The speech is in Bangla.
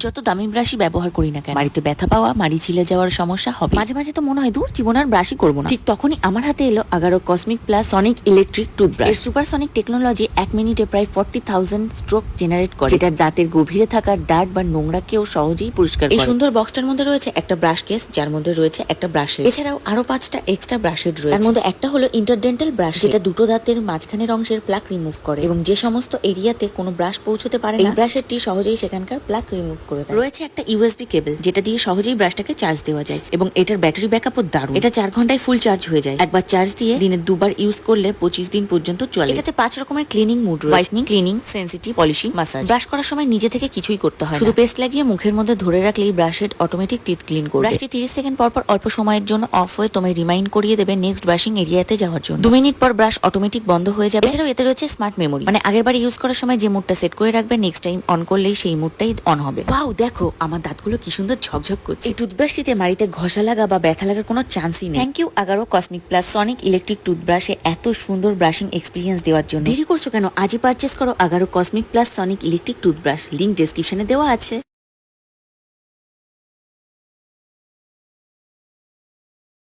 যত দামি ব্রাশই ব্যবহার করি না কেন, মাড়িতে ব্যথা পাওয়া, মাড়ি ছিলে যাওয়ার সমস্যা হবে। মাঝে মাঝে তো মনে হয় দূর, জীবন আর ব্রাশই করবো না। ঠিক তখনই আমার হাতে এলো Agaro cosmic plus sonic electric toothbrush. এর সুপারসনিক টেকনোলজি 1 মিনিটে প্রায় 40,000 স্ট্রোক জেনারেট করে, যেটা দাঁতের গভীরে থাকা ডার্ট বা নোংরাকেও সহজেই পরিষ্কার করে। এই সুন্দর বক্সটার মধ্যে রয়েছে একটা ব্রাশ কেস, যার মধ্যে রয়েছে একটা ব্রাশের, এছাড়াও আরো 5টা এক্সট্রা ব্রাশের রয়েছে। তার মধ্যে একটা হলো ইন্টারডেন্টাল ব্রাশ, যেটা দুটো দাঁতের মাঝখানের অংশের প্লাক রিমুভ করে এবং যে সমস্ত এরিয়াতে কোনো ব্রাশ পৌঁছতে পারে না, এই ব্রাশেরটি সহজেই সেখানকার প্লাক রিমুভ করে দেয়। রয়েছে একটা ইউএসবি কেবল, যেটা দিয়ে সহজেই ব্রাশটাকে চার্জ দেওয়া যায় এবং এটার ব্যাটারি ব্যাকআপও দারুণ। এটা 4 ঘন্টায় ফুল চার্জ হয়ে যায়। একবার চার্জ দিয়ে দিনে 2বার ইউজ করলে 25 দিন পর্যন্ত চলে। এটাতে 5 রকমের ক্লিনিং মুড রয়েছে: whitening, cleaning, sensitive, polishing, massage. Brush করার সময় নিজে থেকে কিছুই করতে হয় না, শুধু পেস্ট লাগিয়ে মুখের মধ্যে ধরে রাখলেই ব্রাশের অটোমেটিক টিথ ক্লিন করবে। ব্রাশটি 30 সেকেন্ড পর পর অল্প সময়ের জন্য অফ হয়ে তোমায় রিমাইন্ড করিয়ে দেবে নেক্সট ব্রাশিং এরিয়াতে যাওয়ার জন্য। 2 মিনিট পর ব্রাশ অটোমেটিক বন্ধ হয়ে যাবে। এছাড়াও এতে রয়েছে স্মার্ট মেমোরি, মানে আগেরবার ইউজ করার সময় যে মুডটা সেট করে রাখবে, নেক্সট টাইম অন করলেই সেই মুডটাই অন হবে। ওয়াও, দেখো আমার দাঁতগুলো কি সুন্দর ঝকঝক করছে। এই টুথব্রাশটিতে মাড়িতে ঘষা লাগা বা ব্যথা লাগার কোনো চান্সই নেই। Thank you Agaro cosmic plus sonic electric টুথব্রাশে এত সুন্দর ব্রাশিং এক্সপিরিয়েন্স দেওয়ার জন্য। দেরি করছো কেন? আজই পারচেস করো Agaro cosmic plus sonic electric toothbrush. Link ডেসক্রিপশনে দেওয়া আছে।